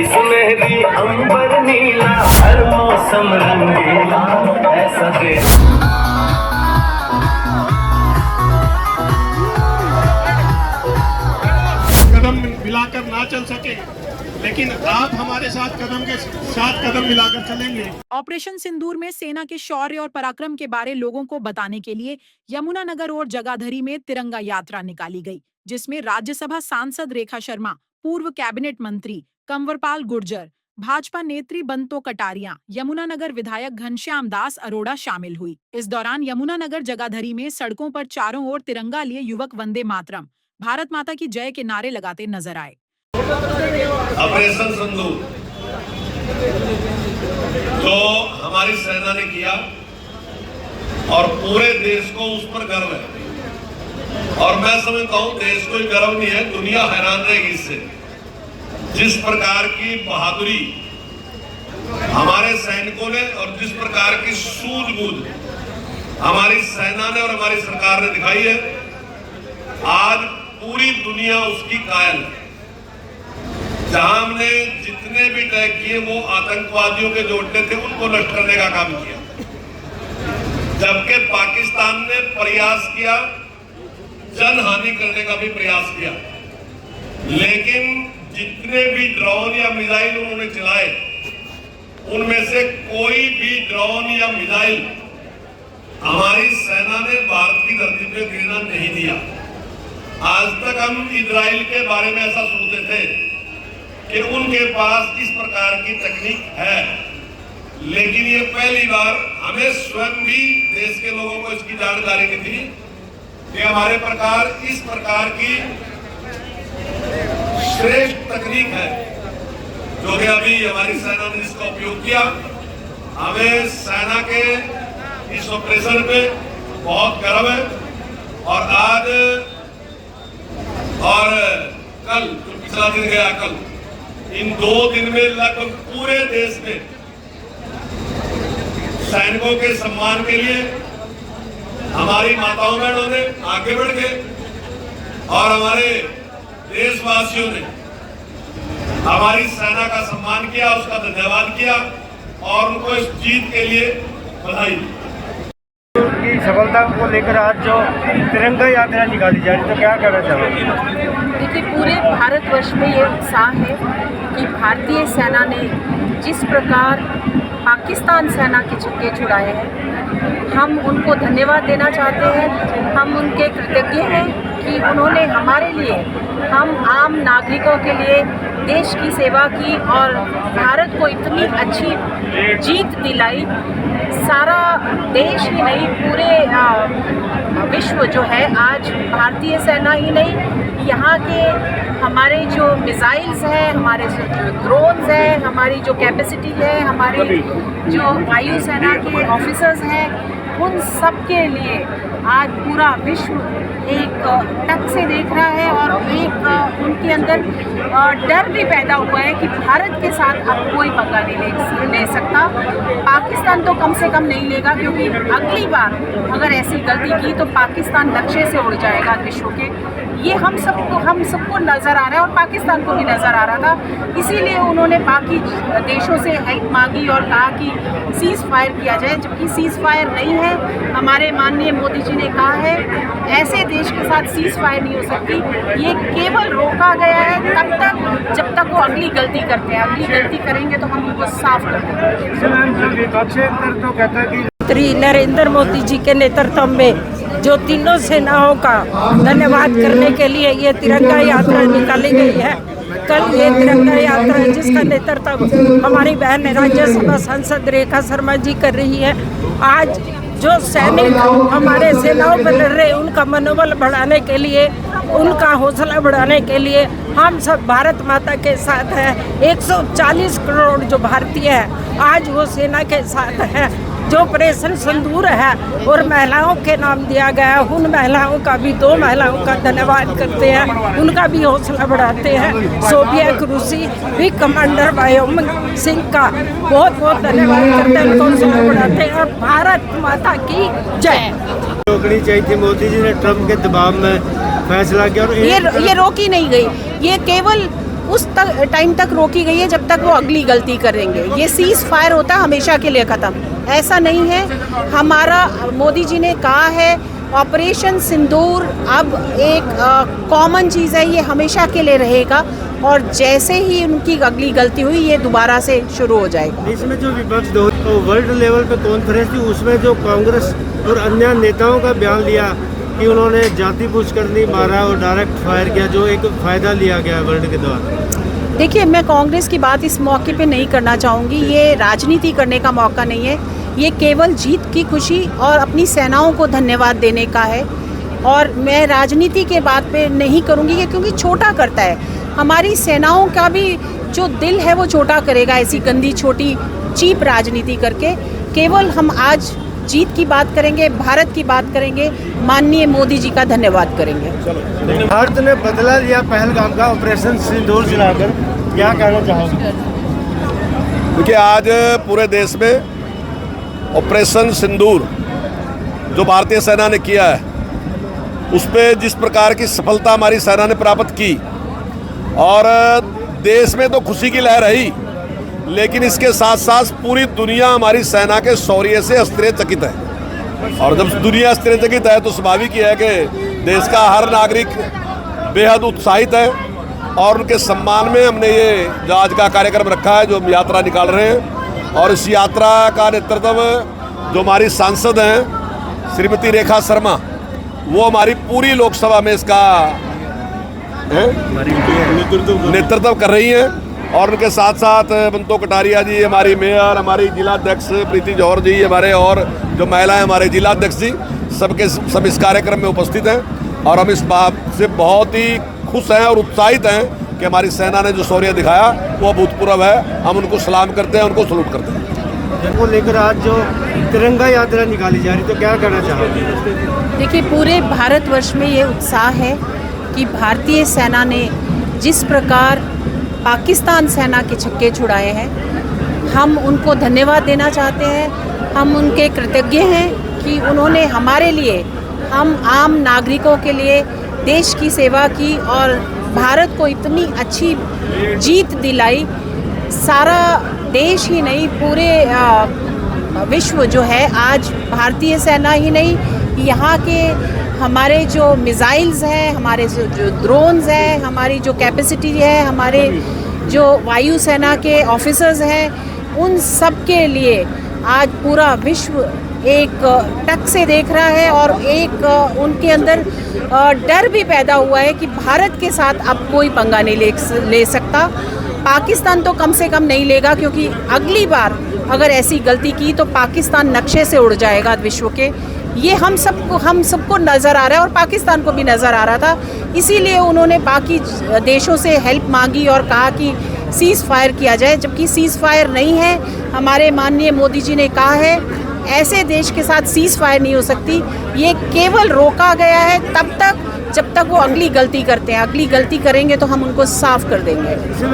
सुनहरी अंबर नीला हर मौसम रंगीला ऐसा दे। कदम मिलाकर ना चल सके, लेकिन आप हमारे साथ कदम के साथ कदम मिलाकर चलेंगे। ऑपरेशन सिंदूर में सेना के शौर्य और पराक्रम के बारे लोगों को बताने के लिए यमुनानगर और जगाधरी में तिरंगा यात्रा निकाली गई, जिसमें राज्यसभा सांसद रेखा शर्मा, पूर्व कैबिनेट मंत्री कंवरपाल गुर्जर, भाजपा नेत्री बंतो कटारिया, यमुनानगर विधायक घनश्याम दास अरोड़ा शामिल हुई। इस दौरान यमुनानगर जगाधरी में सड़कों पर चारों ओर तिरंगा लिए युवक वंदे मातरम, भारत माता की जय के नारे लगाते नजर आए। ऑपरेशन सिंदूर जो हमारी सेना ने किया और पूरे देश को उस पर गर्व है, और मैं समझता हूं देश को गर्व नहीं है, दुनिया हैरान रहेगी इससे। जिस प्रकार की बहादुरी हमारे सैनिकों ने और जिस प्रकार की सूझबूझ हमारी सेना ने और हमारी सरकार ने दिखाई है, आज पूरी दुनिया उसकी कायल है। जहां हमने जितने भी तय किए वो आतंकवादियों के जो अड्डे थे उनको नष्ट करने का काम किया, जबकि पाकिस्तान ने प्रयास किया जनहानि करने का भी प्रयास किया, लेकिन जितने भी ड्रोन या मिसाइल उन्होंने चलाए उनमें से कोई भी ड्रोन या मिसाइल हमारी सेना ने भारत की धरती पे गिरना नहीं दिया। आज तक हम इजराइल के बारे में ऐसा सुनते थे कि उनके पास इस प्रकार की तकनीक है, लेकिन ये पहली बार हमें स्वयं भी देश के लोगों को इसकी जानकारी नहीं थी कि हमारे प्रकार इस प्रकार की श्रेष्ठ तकनीक है जो कि अभी हमारी सेना ने इसका उपयोग किया। हमें सेना के इस ऑपरेशन पे बहुत गर्व है, और आज और कल जो पिछला दिन गया कल, इन 2 दिन में लगभग पूरे देश में सैनिकों के सम्मान के लिए हमारी माताओं बहनों ने आगे बढ़ गए और हमारे देशवासियों ने हमारी सेना का सम्मान किया, उसका धन्यवाद किया और उनको इस जीत के लिए बधाई दी। की सफलता को लेकर आज जो तिरंगा यात्रा निकाली जा रही है, तो क्या कहना चाहोगे? देखिए, पूरे भारतवर्ष में ये उत्साह है कि भारतीय सेना ने जिस प्रकार पाकिस्तान सेना के छक्के छुड़ाए हैं, हम उनको धन्यवाद देना चाहते हैं। हम उनके कृतज्ञ हैं कि उन्होंने हमारे लिए, हम आम नागरिकों के लिए देश की सेवा की और भारत को इतनी अच्छी जीत दिलाई। सारा देश ही नहीं, पूरे विश्व जो है आज भारतीय सेना ही नहीं, यहाँ के हमारे जो मिसाइल्स हैं, हमारे जो ड्रोन्स हैं, हमारी जो कैपेसिटी है, हमारे जो वायु सेना के ऑफिसर्स हैं, उन सब के लिए आज पूरा विश्व एक टक से देख रहा है और एक उनके अंदर डर भी पैदा हुआ है कि भारत के साथ अब कोई पंगा नहीं ले सकता। पाकिस्तान तो कम से कम नहीं लेगा, क्योंकि अगली बार अगर ऐसी गलती की तो पाकिस्तान लक्ष्य से उड़ जाएगा विश्व के। ये हम सबको नज़र आ रहा है और पाकिस्तान को भी नज़र आ रहा था। इसीलिए उन्होंने बाकी देशों से हेल्प मांगी और कहा कि सीज़ फायर किया जाए, जबकि सीज़ फायर नहीं है। हमारे माननीय मोदी जी ने कहा है ऐसे देश के साथ सीज़ फायर नहीं हो सकती, ये केवल रोका गया है तब तक जब तक वो अगली गलती करते हैं। अगली गलती करेंगे तो हम उनको साफ कर देंगे। नरेंद्र मोदी जी के नेतृत्व में जो तीनों सेनाओं का धन्यवाद करने के लिए ये तिरंगा यात्रा निकाली गई है। कल ये तिरंगा यात्रा जिसका नेतृत्व हमारी बहन राज्यसभा सांसद रेखा शर्मा जी कर रही है। आज जो सैनिक हमारे सेनाओं पर लड़ रहे, उनका मनोबल बढ़ाने के लिए, उनका हौसला बढ़ाने के लिए हम सब भारत माता के साथ हैं। 140 करोड़ जो भारतीय है आज वो सेना के साथ है। जो ऑपरेशन सिंदूर है और महिलाओं के नाम दिया गया है, उन महिलाओं का भी, 2 महिलाओं का धन्यवाद करते हैं, उनका भी हौसला बढ़ाते हैं। सोफिया क्रूसी भी कमांडर व्योमिंग सिंह का बहुत बहुत धन्यवाद करते हैं, उनको हौसला बढ़ाते हैं। और भारत माता की जय। रोकनी चाहिए थी, मोदी जी ने ट्रम्प के दबाव में फैसला किया और ये रोकी नहीं गई, ये केवल उस टाइम तक रोकी गई है जब तक वो अगली गलती करेंगे। ये सीज फायर होता है हमेशा के लिए ख़त्म, ऐसा नहीं है। हमारा मोदी जी ने कहा है ऑपरेशन सिंदूर अब एक कॉमन चीज़ है, ये हमेशा के लिए रहेगा और जैसे ही उनकी अगली गलती हुई ये दोबारा से शुरू हो जाएगा। इसमें जो विपक्ष तो वर्ल्ड लेवल पे कॉन्फ्रेंस थी, उसमें जो कांग्रेस और अन्य नेताओं का बयान लिया कि उन्होंने जाति पुष्करनी मारा और डायरेक्ट फायर किया, जो एक फ़ायदा लिया गया वर्ल्ड के द्वारा। देखिए, मैं कांग्रेस की बात इस मौके पे नहीं करना चाहूँगी, ये राजनीति करने का मौका नहीं है, ये केवल जीत की खुशी और अपनी सेनाओं को धन्यवाद देने का है। और मैं राजनीति के बात पे नहीं करूँगी क्योंकि छोटा करता है, हमारी सेनाओं का भी जो दिल है वो छोटा करेगा ऐसी गंदी छोटी चीप राजनीति करके। केवल हम आज जीत की बात करेंगे, भारत की बात करेंगे, माननीय मोदी जी का धन्यवाद करेंगे। भारत ने बदला लिया पहलगाम का ऑपरेशन सिंदूर चलाकर, क्या कहना चाहोगे? देखिए, आज पूरे देश में ऑपरेशन सिंदूर जो भारतीय सेना ने किया है, उस पर जिस प्रकार की सफलता हमारी सेना ने प्राप्त की, और देश में तो खुशी की लहर रही, लेकिन इसके साथ साथ पूरी दुनिया हमारी सेना के शौर्य से आश्चर्यचकित है। और जब दुनिया आश्चर्यचकित है तो स्वाभाविक ही है कि देश का हर नागरिक बेहद उत्साहित है। और उनके सम्मान में हमने ये जो आज का कार्यक्रम रखा है, जो हम यात्रा निकाल रहे हैं, और इस यात्रा का नेतृत्व जो हमारी सांसद हैं श्रीमती रेखा शर्मा, वो हमारी पूरी लोकसभा में इसका नेतृत्व कर रही हैं। और उनके साथ साथ बंतो कटारिया जी, हमारी मेयर, हमारी जिलाध्यक्ष प्रीति जौहर जी, हमारे और जो महिलाएं हमारे जिलाध्यक्ष जी, सब इस कार्यक्रम में उपस्थित हैं। और हम इस बात से बहुत ही खुश हैं और उत्साहित हैं कि हमारी सेना ने जो शौर्य दिखाया वो अभूतपूर्व है। हम उनको सलाम करते हैं, उनको सलूट करते हैं। जिनको लेकर आज जो तिरंगा यात्रा निकाली जा रही, तो क्या कहना चाहोगे? देखिए, पूरे भारतवर्ष में ये उत्साह है कि भारतीय सेना ने जिस प्रकार पाकिस्तान सेना के छक्के छुड़ाए हैं, हम उनको धन्यवाद देना चाहते हैं। हम उनके कृतज्ञ हैं कि उन्होंने हमारे लिए, हम आम नागरिकों के लिए देश की सेवा की और भारत को इतनी अच्छी जीत दिलाई। सारा देश ही नहीं, पूरे विश्व जो है आज भारतीय सेना ही नहीं, यहाँ के हमारे जो मिसाइल्स हैं, हमारे जो ड्रोन्स हैं, हमारी जो कैपेसिटी है, हमारे जो वायुसेना के ऑफिसर्स हैं, उन सब के लिए आज पूरा विश्व एक टक से देख रहा है और एक उनके अंदर डर भी पैदा हुआ है कि भारत के साथ अब कोई पंगा नहीं ले सकता। पाकिस्तान तो कम से कम नहीं लेगा, क्योंकि अगली बार अगर ऐसी गलती की तो पाकिस्तान नक्शे से उड़ जाएगा विश्व के। ये हम सबको नज़र आ रहा है और पाकिस्तान को भी नज़र आ रहा था। इसीलिए उन्होंने बाकी देशों से हेल्प मांगी और कहा कि सीज़ फायर किया जाए, जबकि सीज़ फायर नहीं है। हमारे माननीय मोदी जी ने कहा है ऐसे देश के साथ सीज़ फायर नहीं हो सकती, ये केवल रोका गया है तब तक जब तक वो अगली गलती करते हैं। अगली गलती करेंगे तो हम उनको साफ कर देंगे।